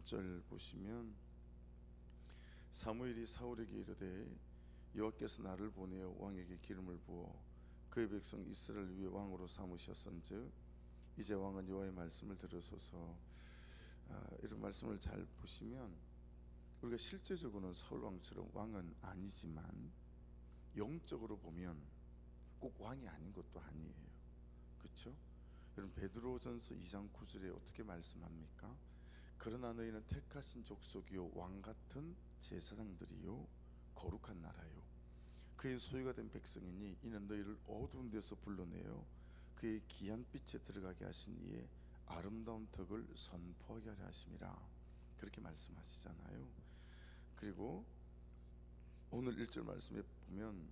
6절 보시면 사무엘이 사울에게 이르되 여호와께서 나를 보내어 왕에게 기름을 부어 그의 백성 이스라엘 위에 왕으로 삼으셨은즉 이제 왕은 여호와의 말씀을 들으소서. 이런 말씀을 잘 보시면 우리가 실제적으로는 사울 왕처럼 왕은 아니지만 영적으로 보면 꼭 왕이 아닌 것도 아니에요. 그렇죠? 여러분 베드로전서 2장 9절에 어떻게 말씀합니까? 그러나 너희는 택하신 족속이요 왕 같은 제사장들이요 거룩한 나라요 그의 소유가 된 백성이니 이는 너희를 어두운 데서 불러내어 그의 귀한 빛에 들어가게 하신 이의 아름다운 덕을 선포하게 하려 하심이라. 그렇게 말씀하시잖아요. 그리고 오늘 1절 말씀에 보면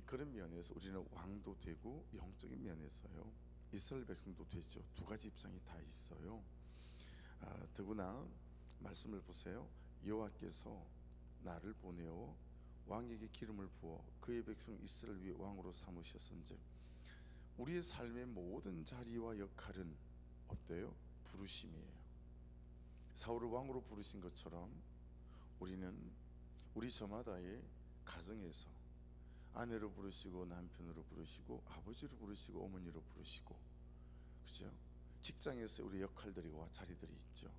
그런 면에서 우리는 왕도 되고 영적인 면에서요 이스라엘 백성도 되죠. 두 가지 입장이 다 있어요. 더구나 말씀을 보세요. 여호와께서 나를 보내어 왕에게 기름을 부어 그의 백성 이스라엘 위에 왕으로 삼으셨은즉 우리의 삶의 모든 자리와 역할은 어때요? 부르심이에요. 사울을 왕으로 부르신 것처럼 우리는 우리 저마다의 가정에서 아내로 부르시고 남편으로 부르시고 아버지로 부르시고 어머니로 부르시고, 그죠? 직장에서 우리 역할들과 자리들이 있죠.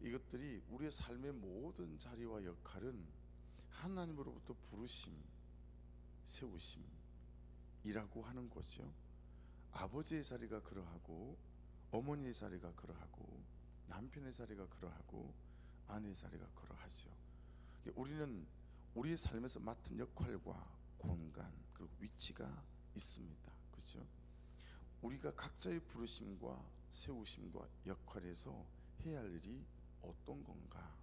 이것들이 우리의 삶의 모든 자리와 역할은 하나님으로부터 부르심, 세우심이라고 하는 거죠. 아버지의 자리가 그러하고 어머니의 자리가 그러하고 남편의 자리가 그러하고 아내의 자리가 그러하죠. 우리는 우리의 삶에서 맡은 역할과 공간 그리고 위치가 있습니다. 그렇죠? 우리가 각자의 부르심과 세우심과 역할에서 해야 할 일이 어떤 건가?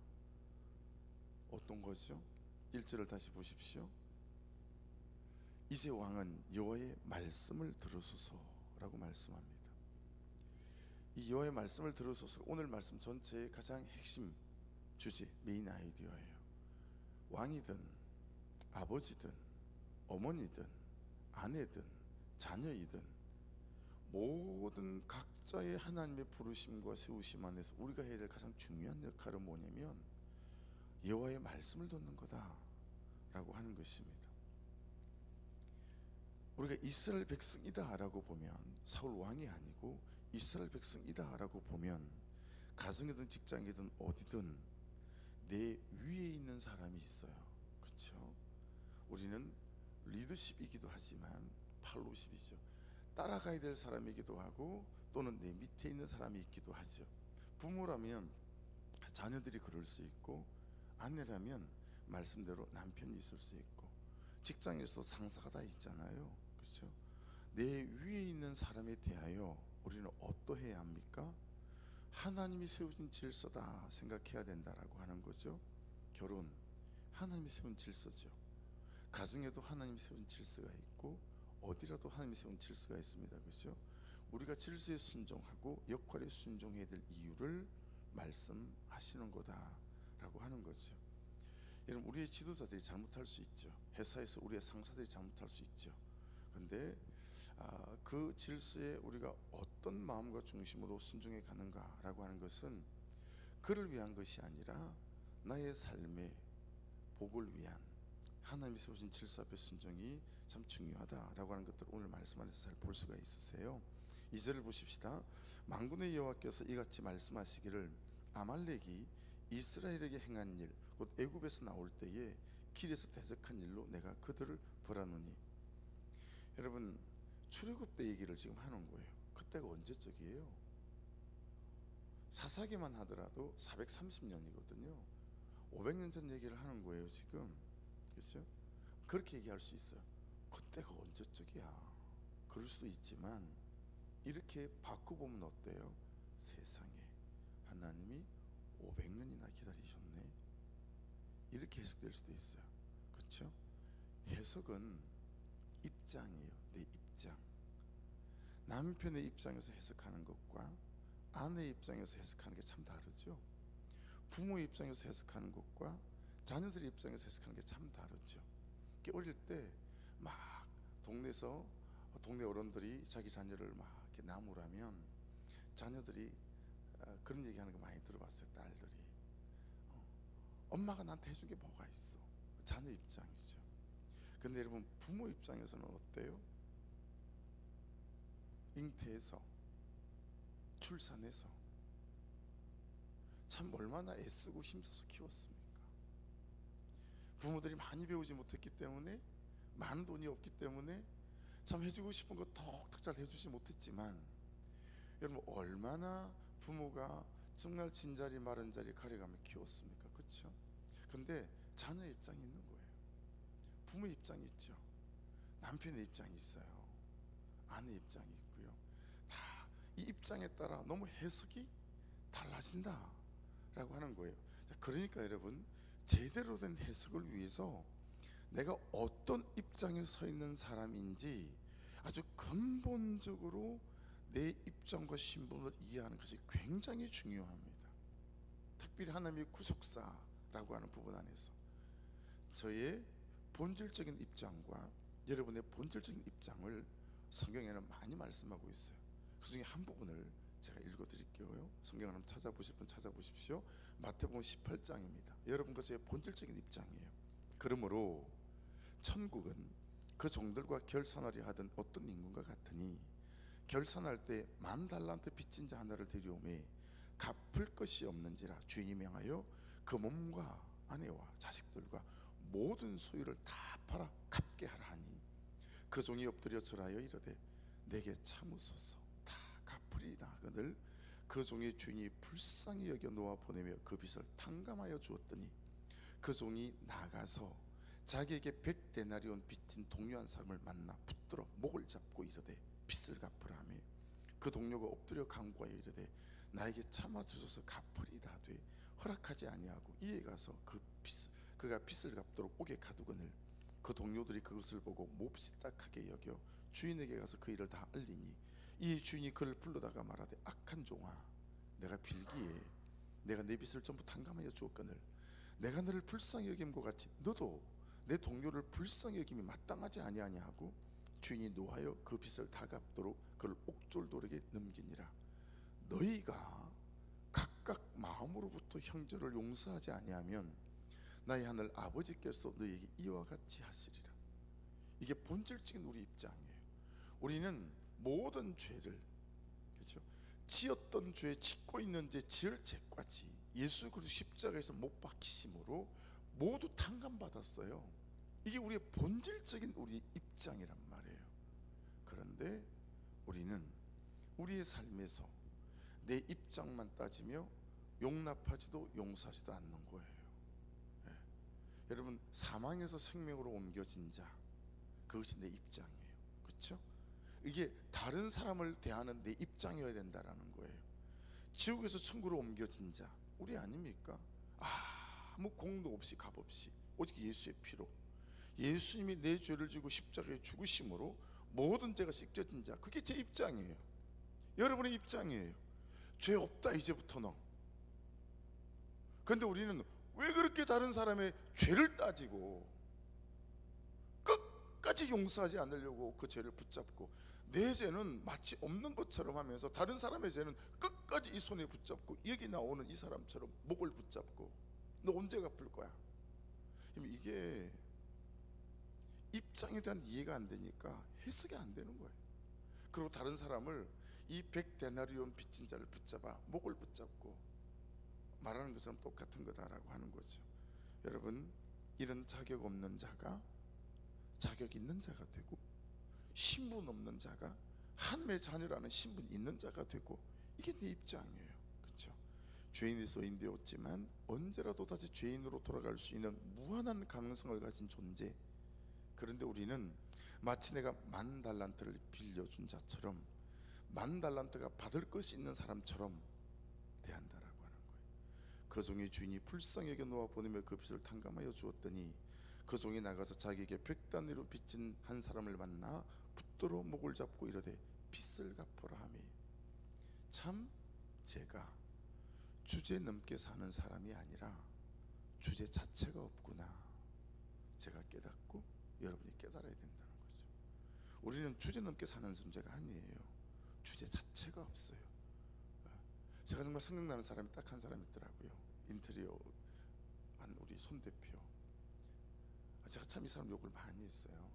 어떤 거죠? 1절을 다시 보십시오. 이제 왕은 여호와의 말씀을 들으소서라고 말씀합니다. 이 여호와의 말씀을 들으소서, 오늘 말씀 전체의 가장 핵심 주제, 메인 아이디어예요. 왕이든 아버지든 어머니든 아내든 자녀이든 모든 각자의 하나님의 부르심과 세우심 안에서 우리가 해야 될 가장 중요한 역할은 뭐냐면 여호와의 말씀을 듣는 거다라고 하는 것입니다. 우리가 이스라엘 백성이다 라고 보면 사울 왕이 아니고 이스라엘 백성이다 라고 보면 가정이든 직장이든 어디든 내 위에 있는 사람이 있어요. 그렇죠? 우리는 리더십이기도 하지만 팔로우십이죠. 따라가야 될 사람이기도 하고 또는 내 밑에 있는 사람이 있기도 하죠. 부모라면 자녀들이 그럴 수 있고, 아내라면 말씀대로 남편이 있을 수 있고, 직장에서도 상사가 다 있잖아요. 그렇죠? 내 위에 있는 사람에 대하여 우리는 어떠해야 합니까? 하나님이 세우신 질서다 생각해야 된다라고 하는 거죠. 결혼, 하나님이 세운 질서죠. 가정에도 하나님이 세운 질서가 있고 어디라도 하나님이 세운 질서가 있습니다. 그렇죠? 우리가 질서에 순종하고 역할에 순종해야 될 이유를 말씀하시는 거다라고 하는 거죠. 여러분, 우리의 지도자들이 잘못할 수 있죠. 회사에서 우리의 상사들이 잘못할 수 있죠. 근데 그 질서에 우리가 어떤 마음과 중심으로 순종해 가는가라고 하는 것은 그를 위한 것이 아니라 나의 삶의 복을 위한 하나님이 세우신 질서 앞에 순종이 참 중요하다라고 하는 것들을 오늘 말씀 안에서 잘 볼 수가 있으세요. 2절을 보십시다. 만군의 여호와께서 이같이 말씀하시기를 아말렉이 이스라엘에게 행한 일 곧 애굽에서 나올 때에 길에서 대적한 일로 내가 그들을 벌하노니. 여러분, 출애굽 때 얘기를 지금 하는 거예요. 그때가 언제적이에요? 사사기만 하더라도 430년이거든요 500년 전 얘기를 하는 거예요 지금. 그렇죠? 그렇게 얘기할 수 있어요. 그때가 언제적이야. 그럴 수도 있지만 이렇게 바꿔보면 어때요? 세상에 하나님이 500년이나 기다리셨네, 이렇게 해석될 수도 있어요. 그렇죠? 해석은 입장이에요. 내 입장. 남편의 입장에서 해석하는 것과 아내의 입장에서 해석하는 게 참 다르죠. 부모의 입장에서 해석하는 것과 자녀들의 입장에서 해석하는 게 참 다르죠. 어릴 때 막 동네에서 동네 어른들이 자기 자녀를 막 이렇게 나무라면 자녀들이 그런 얘기하는 거 많이 들어봤어요. 딸들이 엄마가 나한테 해준 게 뭐가 있어? 자녀 입장이죠. 근데 여러분, 부모 입장에서는 어때요? 잉태해서, 출산해서 참 얼마나 애쓰고 힘써서 키웠습니까? 부모들이 많이 배우지 못했기 때문에, 많은 돈이 없기 때문에 참 해주고 싶은 거 톡톡 잘 해주지 못했지만, 여러분 얼마나 부모가 정말 진자리 마른자리 가려가며 키웠습니까? 그렇죠? 근데 자녀 입장이 있는 거예요. 부모 입장이 있죠. 남편의 입장이 있어요. 아내 입장이 있고요. 다 이 입장에 따라 너무 해석이 달라진다 라고 하는 거예요. 그러니까 여러분, 제대로 된 해석을 위해서 내가 어떤 입장에 서 있는 사람인지 아주 근본적으로 내 입장과 신분을 이해하는 것이 굉장히 중요합니다. 특별히 하나님의 구속사라고 하는 부분 안에서 저의 본질적인 입장과 여러분의 본질적인 입장을 성경에는 많이 말씀하고 있어요. 그 중에 한 부분을 제가 읽어드릴게요. 성경을 한번 찾아보실 분 찾아보십시오. 마태복음 18장입니다. 여러분과 저의 본질적인 입장이에요. 그러므로 천국은 그 종들과 결산하려 하던 어떤 인군과 같으니, 결산할 때 10,000달란트 빚진 자 하나를 데려오매 갚을 것이 없는지라 주인이 명하여 그 몸과 아내와 자식들과 모든 소유를 다 팔아 갚게 하라 하니, 그 종이 엎드려 절하여 이르되 내게 참으소서, 다 갚으리이다 하거늘 그 종의 주인이 불쌍히 여겨 놓아 보내며 그 빚을 탕감하여 주었더니, 그 종이 나가서 자기에게 100데나리온 빚진 동료 한 사람을 만나 붙들어 목을 잡고 이르되 빚을 갚으라 하며, 그 동료가 엎드려 간구하여 이르되 나에게 참아 주소서 갚으리이다 하되 허락하지 아니하고 이에 가서 그가 빚을 갚도록 옥에 가두거늘, 그 동료들이 그것을 보고 몹시 딱하게 여겨 주인에게 가서 그 일을 다 알리니, 이 주인이 그를 불러다가 말하되 악한 종아, 내가 빌기에 내가 내 빚을 전부 탕감하여 주었거늘 내가 너를 불쌍히 여김과 같이 너도 내 동료를 불쌍히 여김이 마땅하지 아니하냐 하고, 주인이 노하여 그 빚을 다 갚도록 그를 옥졸돌에게 넘기니라. 너희가 각각 마음으로부터 형제를 용서하지 아니하면 나의 하늘 아버지께서도 너희에게 이와 같이 하시리라. 이게 본질적인 우리 입장이에요. 우리는 모든 죄를, 그렇죠, 지었던 죄, 짓고 있는 죄, 지을 죄까지 예수 그리스도 십자가에서 못 박히심으로 모두 탕감받았어요. 이게 우리의 본질적인 우리 입장이란 말이에요. 그런데 우리는 우리의 삶에서 내 입장만 따지며 용납하지도 용서하지도 않는 거예요. 예. 여러분, 사망에서 생명으로 옮겨진 자, 그것이 내 입장이에요. 그렇죠? 이게 다른 사람을 대하는 내 입장이어야 된다라는 거예요. 지옥에서 천국으로 옮겨진 자, 우리 아닙니까? 아무 공도 없이 값 없이 오직 예수의 피로, 예수님이 내 죄를 지고 십자가에 죽으심으로 모든 죄가 씻겨진 자, 그게 제 입장이에요. 여러분의 입장이에요. 죄 없다 이제부터는. 그런데 우리는 왜 그렇게 다른 사람의 죄를 따지고 끝까지 용서하지 않으려고 그 죄를 붙잡고, 내 죄는 마치 없는 것처럼 하면서 다른 사람의 죄는 끝까지 이 손에 붙잡고, 여기 나오는 이 사람처럼 목을 붙잡고 너 언제 갚을 거야? 이게 입장에 대한 이해가 안 되니까 해석이 안 되는 거예요. 그리고 다른 사람을 이 100데나리온 빚진 자를 붙잡아 목을 붙잡고 말하는 것처럼 똑같은 거다라고 하는 거죠. 여러분, 이런 자격 없는 자가 자격 있는 자가 되고, 신분 없는 자가 하나님의 자녀라는 신분 있는 자가 되고, 이게 내 입장이에요. 그렇죠? 죄인이 소인되었지만 언제라도 다시 죄인으로 돌아갈 수 있는 무한한 가능성을 가진 존재. 그런데 우리는 마치 내가 10,000달란트를 빌려준 자처럼 10,000달란트가 받을 것이 있는 사람처럼 대한다라고 하는 거예요. 그 종의 주인이 불쌍히 여겨 놓아 보내며 그 빚을 탕감하여 주었더니, 그 종이 나가서 자기에게 100데나리온 빚진 한 사람을 만나 붙들어 목을 잡고 이르되 빚을 갚으라 하며, 참 제가 주제 넘게 사는 사람이 아니라 주제 자체가 없구나, 제가 깨닫고 여러분이 깨달아야 된다는 거죠. 우리는 주제 넘게 사는 존재가 아니에요. 주제 자체가 없어요. 제가 정말 생각나는 사람이 딱 한 사람 있더라고요. 인테리어 우리 손 대표, 제가 참 이 사람 욕을 많이 했어요.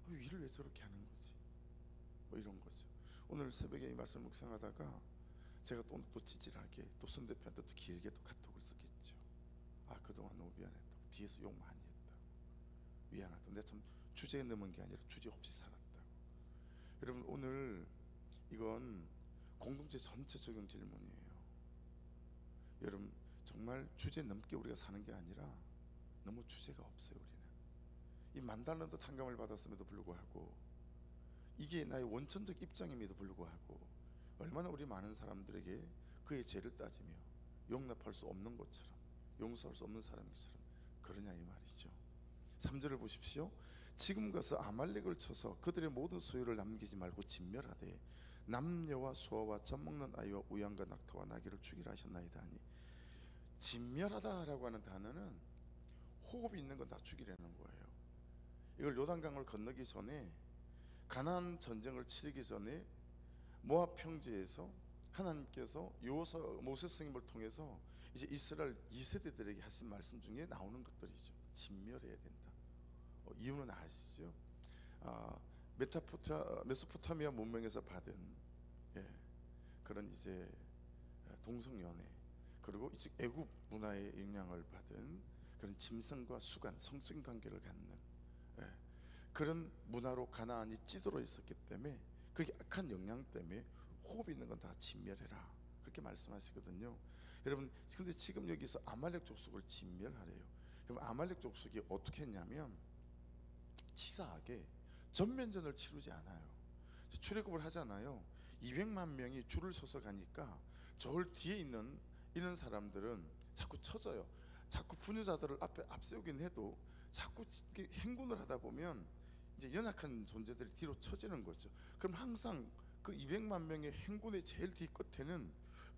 일을 왜 저렇게 하는 거지? 뭐 이런 거죠. 오늘 새벽에 이 말씀 묵상하다가 제가 또 찌질하게 또 손 대표한테 또 길게 또 카톡을 쓰겠죠. 그동안 너무 미안했다. 뒤에서 욕 많이 했다. 미안하다. 내가 참 주제에 넘은 게 아니라 주제 없이 살았다. 여러분, 오늘 이건 공동체 전체 적용 질문이에요. 여러분, 정말 주제 넘게 우리가 사는 게 아니라 너무 주제가 없어요. 우리는 이 $10,000도 탕감을 받았음에도 불구하고, 이게 나의 원천적 입장임에도 불구하고 얼마나 우리 많은 사람들에게 그의 죄를 따지며 용납할 수 없는 것처럼, 용서할 수 없는 사람처럼 그러냐 이 말이죠. 3절을 보십시오. 지금 가서 아말렉을 쳐서 그들의 모든 소유를 남기지 말고 진멸하되 남녀와 소아와 젖먹는 아이와 우양과 낙타와 나귀를 죽이라 하셨나이다 하니, 진멸하다라고 하는 단어는 호흡이 있는 건 다 죽이라는 거예요. 이걸 요단강을 건너기 전에, 가나안 전쟁을 치르기 전에 모압 평지에서 하나님께서 모세 스님을 통해서 이제 이스라엘 2세대들에게 하신 말씀 중에 나오는 것들이죠. 진멸해야 된다. 이유는 아시죠? 메소포타미아 문명에서 받은 그런 이제 동성연애, 그리고 이제 애굽 문화의 영향을 받은 그런 짐승과 수간, 성적 관계를 갖는 그런 문화로 가나안이 찌들어 있었기 때문에, 그게 악한 영향 때문에 호흡 있는 건 다 진멸해라, 그렇게 말씀하시거든요. 여러분, 근데 지금 여기서 아말렉 족속을 진멸하래요. 그럼 아말렉 족속이 어떻게 했냐면 치사하게 전면전을 치르지 않아요. 출애굽을 하잖아요. 200만 명이 줄을 서서 가니까 저울 뒤에 있는 이런 사람들은 자꾸 쳐져요. 자꾸 분유자들을 앞에 앞세우긴 해도 자꾸 행군을 하다 보면 이제 연약한 존재들이 뒤로 쳐지는 거죠. 그럼 항상 그 200만 명의 행군의 제일 뒤 끝에는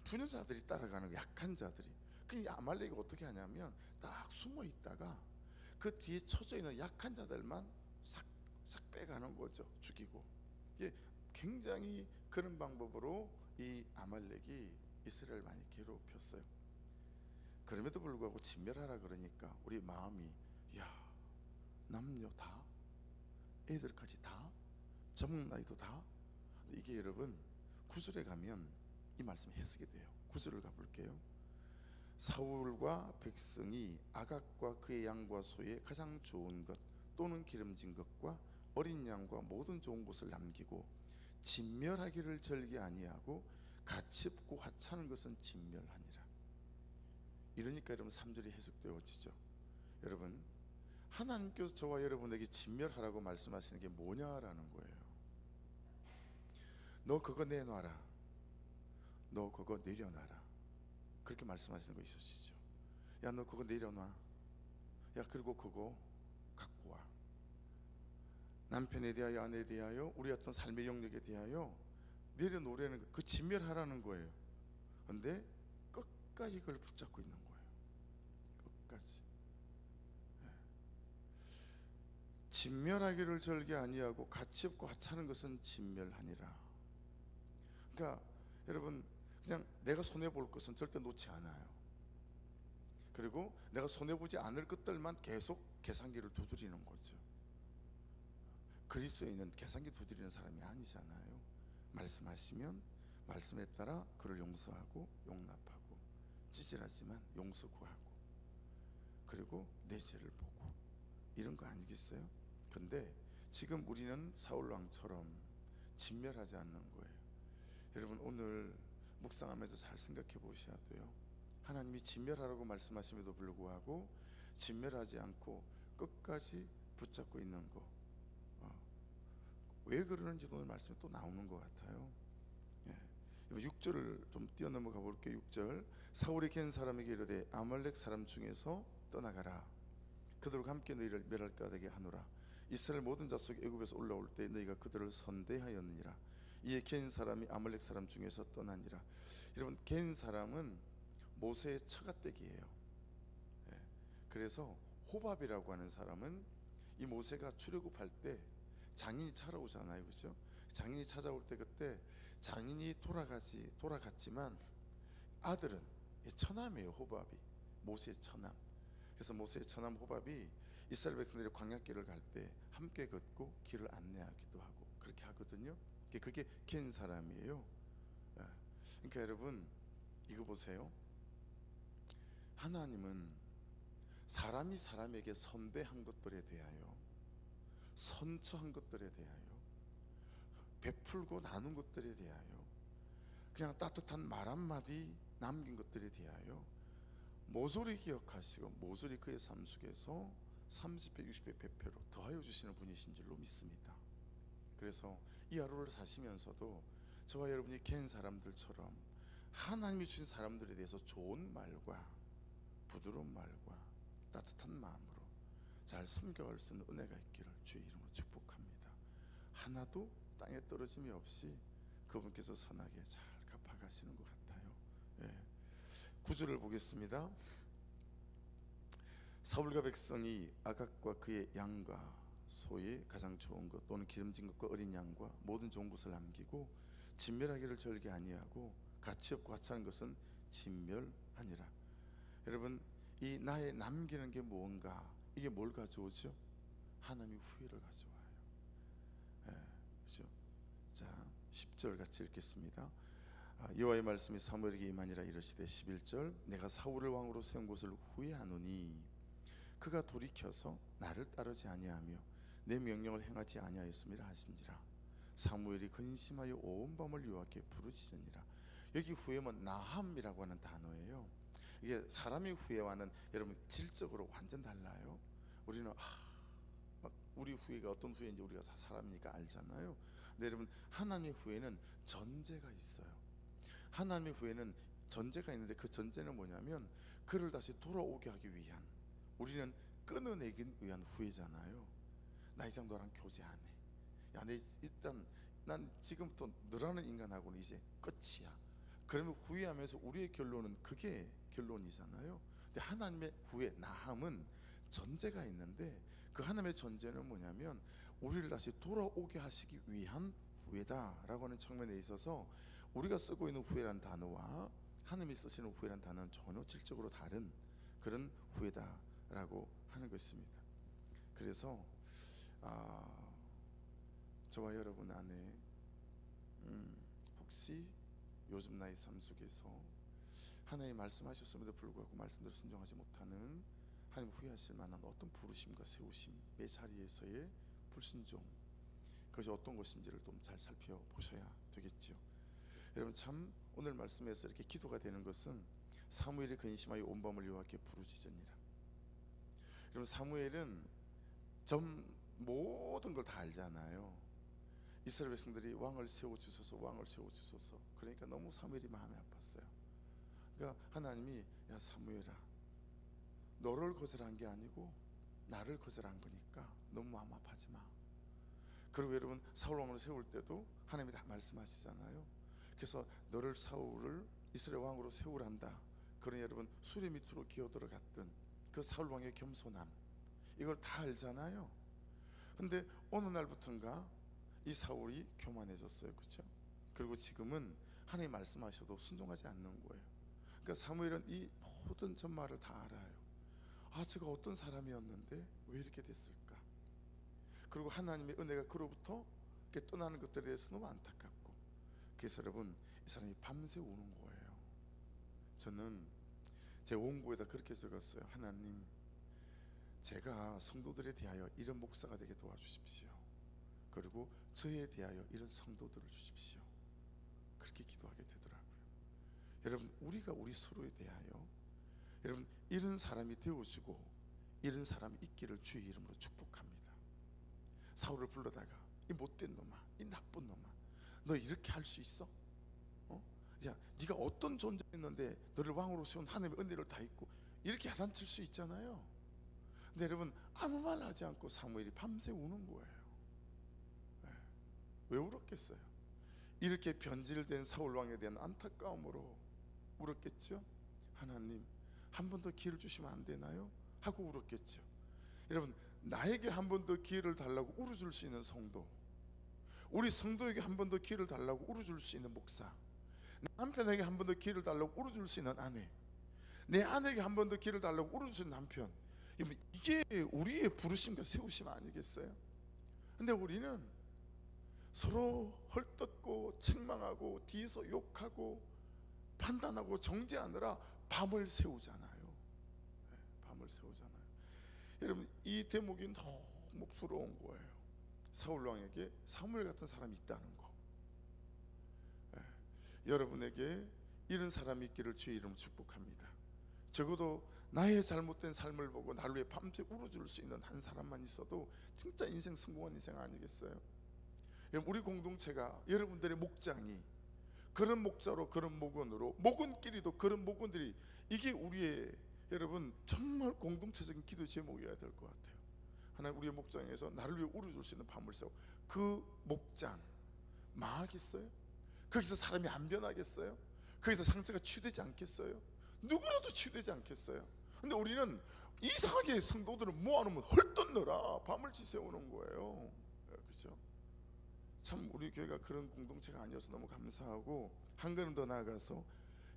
분유자들이 따라가는 거예요. 약한 자들이. 그 아말렉이 어떻게 하냐면 딱 숨어 있다가 그 뒤에 쳐져 있는 약한 자들만 싹 빼가는 거죠. 죽이고. 이게 굉장히 그런 방법으로 이 아말렉이 이스라엘 많이 괴롭혔어요. 그럼에도 불구하고 진멸하라 그러니까 우리 마음이, 야, 남녀 다, 애들까지 다, 젊은 나이도 다. 이게 여러분 9절에 가면 이 말씀이 해석이 돼요. 9절을 가볼게요. 사울과 백성이 아각과 그의 양과 소의 가장 좋은 것 또는 기름진 것과 어린 양과 모든 좋은 것을 남기고 진멸하기를 절개 아니하고 가치 없고 하찮은 것은 진멸하니라. 이러니까 여러분 3절이 해석되어지죠. 여러분, 하나님께서 저와 여러분에게 진멸하라고 말씀하시는 게 뭐냐라는 거예요. 너 그거 내놔라, 너 그거 내려놔라, 그렇게 말씀하시는 거 있으시죠. 야, 너 그거 내려놔, 야, 그리고 그거 갖고 와. 남편에 대하여, 아내에 대하여, 우리 어떤 삶의 영역에 대하여 내려놓으라는 거, 그 진멸하라는 거예요. 근데 끝까지 그걸 붙잡고 있는 거예요. 끝까지. 진멸하기를 절개 아니하고 가치 없고 하찮은 것은 진멸하니라. 그러니까 여러분, 그냥 내가 손해볼 것은 절대 놓지 않아요. 그리고 내가 손해보지 않을 것들만 계속 계산기를 두드리는 거죠. 그리스도인은 계산기 두드리는 사람이 아니잖아요. 말씀하시면 말씀에 따라 그를 용서하고 용납하고, 찌질하지만 용서 구하고, 그리고 내 죄를 보고, 이런 거 아니겠어요? 근데 지금 우리는 사울왕처럼 진멸하지 않는 거예요. 여러분, 오늘 묵상하면서 잘 생각해 보셔야 돼요. 하나님이 진멸하라고 말씀하심에도 불구하고 진멸하지 않고 끝까지 붙잡고 있는 거, 왜 그러는지 오늘 말씀에 또 나오는 것 같아요. 6절을 좀 뛰어넘어가 볼게요. 6절. 사울이 갠 사람에게 이르되 아말렉 사람 중에서 떠나가라. 그들과 함께 너희를 멸할까 되게 하노라. 이스라엘 모든 자속이 애굽에서 올라올 때 너희가 그들을 선대하였느니라. 이에 갠 사람이 아말렉 사람 중에서 떠나니라. 여러분, 갠 사람은 모세의 처가댁이에요. 그래서 호밥이라고 하는 사람은 이 모세가 출애굽할 때 장인이 찾아오잖아요, 그렇죠? 장인이 찾아올 때 그때 장인이 돌아갔지만 아들은 처남이에요, 호밥이. 모세의 처남. 그래서 모세의 처남 호밥이 이스라엘 백성들이 광야길을 갈 때 함께 걷고 길을 안내하기도 하고 그렇게 하거든요. 그게 겐 사람이에요. 예. 그러니까 여러분 이거 보세요. 하나님은 사람이 사람에게 선배한 것들에 대하여, 선처한 것들에 대하여, 베풀고 나눈 것들에 대하여, 그냥 따뜻한 말 한마디 남긴 것들에 대하여 모조리 기억하시고 모조리 그의 삶 속에서 30배 60배 배표로 더하여 주시는 분이신 줄로 믿습니다. 그래서 이 하루를 사시면서도 저와 여러분이 겐 사람들처럼 하나님이 주신 사람들에 대해서 좋은 말과 부드러운 말과 따뜻한 마음으로 잘 섬겨갈 수 있는 은혜가 있기를 주의 이름으로 축복합니다. 하나도 땅에 떨어짐이 없이 그분께서 선하게 잘 갚아가시는 것 같아요. 예. 9절을 보겠습니다. 사울과 백성이 아각과 그의 양과 소의 가장 좋은 것 또는 기름진 것과 어린 양과 모든 좋은 것을 남기고 진멸하기를 절개 아니하고 가치 없고 하찮은 것은 진멸하니라. 여러분 이 나의 남기는 게 무언가, 이게 뭘 가져오죠? 하나님의 후회를 가져와요. 예, 그렇죠? 자 10절 같이 읽겠습니다. 여호와의 말씀이 사무엘에게 임하니라. 이르시되 11절 내가 사울을 왕으로 세운 것을 후회하노니 그가 돌이켜서 나를 따르지 아니하며 내 명령을 행하지 아니하였음이라 하신지라. 사무엘이 근심하여 온 밤을 여호와께 부르짖으니라. 여기 후회는 나함이라고 하는 단어예요. 이게 사람의 후회와는 여러분 질적으로 완전 달라요. 우리는 막 우리 후회가 어떤 후회인지 우리가 사람이니까 알잖아요. 근데 여러분 하나님의 후회는 전제가 있어요. 하나님의 후회는 전제가 있는데 그 전제는 뭐냐면 그를 다시 돌아오게 하기 위한, 우리는 끊어내기 위한 후회잖아요. 나 이상 너랑 교제 안 해. 야, 내 일단 난 지금부터 너라는 인간하고는 이제 끝이야. 그러면 후회하면서 우리의 결론은 그게 결론이잖아요. 근데 하나님의 후회, 나함은 전제가 있는데 그 하나님의 전제는 뭐냐면 우리를 다시 돌아오게 하시기 위한 후회다라고 하는 측면에 있어서 우리가 쓰고 있는 후회란 단어와 하나님이 쓰시는 후회란 단어는 전혀 질적으로 다른 그런 후회다라고 하는 것입니다. 그래서 저와 여러분 안에 혹시 요즘 나의 삶 속에서 하나님 말씀하셨음에도 불구하고 말씀대로 순종하지 못하는 하나님 후회하실 만한 어떤 부르심과 세우심, 내 자리에서의 불순종, 그것이 어떤 것인지를 좀 잘 살펴보셔야 되겠죠. 여러분 참 오늘 말씀에서 이렇게 기도가 되는 것은 사무엘이 근심하여 온 밤을 여호와께 부르짖으니라. 여러분 사무엘은 전 모든 걸 다 알잖아요. 이스라엘 백성들이 왕을 세워주소서, 왕을 세워주소서. 그러니까 너무 사무엘이 마음이 아팠어요. 그러니까 하나님이 야 사무엘아, 너를 거절한 게 아니고 나를 거절한 거니까 너무 마음 아파하지 마. 그리고 여러분 사울 왕을 세울 때도 하나님이 다 말씀하시잖아요. 그래서 너를 사울을 이스라엘 왕으로 세우란다. 그러니 여러분 수레 밑으로 기어 들어갔던 그 사울 왕의 겸손함, 이걸 다 알잖아요. 근데 어느 날부턴가 이 사울이 교만해졌어요. 그렇죠? 그리고 지금은 하나님 말씀하셔도 순종하지 않는 거예요. 그러니까 사무엘은 이 모든 전말을 다 알아요. 제가 어떤 사람이었는데 왜 이렇게 됐을까? 그리고 하나님의 은혜가 그로부터 이렇게 떠나는 것들에 대해서 너무 안타깝고, 그래서 여러분 이 사람이 밤새 우는 거예요. 저는 제 원고에다 그렇게 적었어요. 하나님, 제가 성도들에 대하여 이런 목사가 되게 도와주십시오. 그리고 저에 대하여 이런 성도들을 주십시오. 그렇게 기도하게 되더라고요. 여러분 우리가 우리 서로에 대하여 여러분 이런 사람이 되어주고 이런 사람이 있기를 주의 이름으로 축복합니다. 사울을 불러다가 이 못된 놈아, 이 나쁜 놈아, 너 이렇게 할 수 있어? 야, 네가 어떤 존재였는데 너를 왕으로 세운 하나님의 은혜를 다 있고 이렇게 야단칠 수 있잖아요. 근데 여러분 아무 말 하지 않고 사무엘이 밤새 우는 거예요. 왜 울었겠어요? 이렇게 변질된 사울 왕에 대한 안타까움으로 울었겠죠. 하나님 한 번 더 기회를 주시면 안 되나요? 하고 울었겠죠. 여러분 나에게 한 번 더 기회를 달라고 울어줄 수 있는 성도, 우리 성도에게 한 번 더 기회를 달라고 울어줄 수 있는 목사, 남편에게 한 번 더 기회를 달라고 울어줄 수 있는 아내, 내 아내에게 한 번 더 기회를 달라고 울어주는 남편, 이게 우리의 부르심과 세우심 아니겠어요? 근데 우리는 서로 헐뜯고 책망하고 뒤에서 욕하고 판단하고 정죄하느라 밤을 새우잖아요. 밤을 새우잖아요. 여러분, 이 대목이 너무 부러운 거예요. 사울 왕에게 사무엘 같은 사람이 있다는 거. 여러분에게 이런 사람이 있기를 주의 이름으로 축복합니다. 적어도 나의 잘못된 삶을 보고 나를 위해 밤새 울어줄 수 있는 한 사람만 있어도 진짜 인생 성공한 인생 아니겠어요? 우리 공동체가, 여러분들의 목장이 그런 목자로, 그런 목원으로, 목원끼리도 그런 목원들이, 이게 우리의, 여러분, 정말 공동체적인 기도 제목이어야 될 것 같아요. 하나님, 우리의 목장에서 나를 위해 울어줄 수 있는 밤을 새고, 그 목장 망하겠어요? 거기서 사람이 안 변하겠어요? 거기서 상처가 치유되지 않겠어요? 누구라도 치유되지 않겠어요? 근데 우리는 이상하게 성도들은 모아놓으면 헐뜯느라 밤을 지새우는 거예요. 그렇죠? 참 우리 교회가 그런 공동체가 아니어서 너무 감사하고, 한 걸음 더 나아가서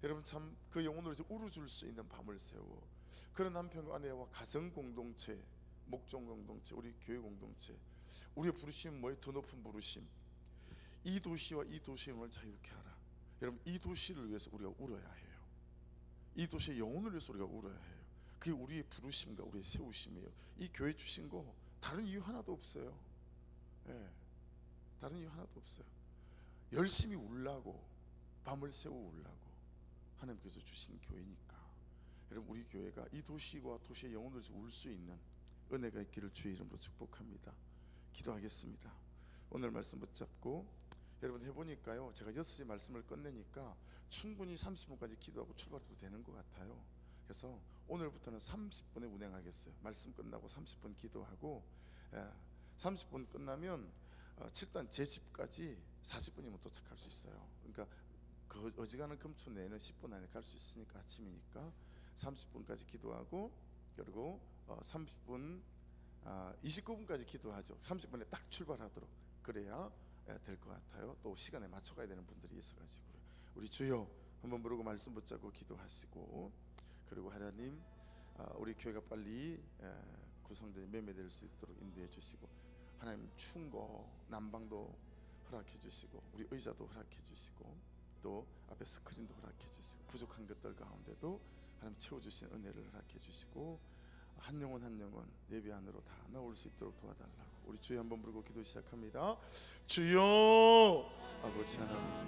여러분 참 그 영혼으로 울어줄 수 있는 밤을 새워 그런 남편과 아내와 가정 공동체, 목종 공동체, 우리 교회 공동체, 우리의 부르심은 뭐예요? 더 높은 부르심. 이 도시와 이 도시의 영혼을 자유케 하라. 여러분, 이 도시를 위해서 우리가 울어야 해요. 이 도시의 영혼을 위해서 우리가 울어야 해요. 그게 우리의 부르심과 우리의 세우심이에요. 이 교회 주신 거 다른 이유 하나도 없어요. 다른 이유 하나도 없어요. 열심히 울라고, 밤을 새워 울라고 하나님께서 주신 교회니까. 여러분, 우리 교회가 이 도시와 도시의 영혼을 울 수 있는 은혜가 있기를 주의 이름으로 축복합니다. 기도하겠습니다. 오늘 말씀 붙잡고, 여러분 해보니까요, 제가 6시 말씀을 끝내니까 충분히 30분까지 기도하고 출발해도 되는 것 같아요. 그래서 오늘부터는 30분에 운행하겠어요. 말씀 끝나고 30분 기도하고, 30분 끝나면 7단 제 집까지 40분이면 도착할 수 있어요. 그러니까 그 어지간한 금토 내에는 10분 안에 갈 수 있으니까, 아침이니까 30분까지 기도하고, 그리고 30분 29분까지 기도하죠. 30분에 딱 출발하도록, 그래야 될 것 같아요. 또 시간에 맞춰 가야 되는 분들이 있어가지고요. 우리 주여 한번 부르고 말씀 붙잡고 기도하시고, 그리고 하나님, 우리 교회가 빨리 구성전이 매매될 수 있도록 인도해 주시고, 하나님 충고 난방도 허락해 주시고, 우리 의자도 허락해 주시고, 또 앞에 스크린도 허락해 주시고, 부족한 것들 가운데도 하나님 채워주신 은혜를 허락해 주시고, 한 영혼 한 영혼 예배 안으로 다 나올 수 있도록 도와달라고 우리 주여 한번 부르고 기도 시작합니다. 주여, 아버지 하나님.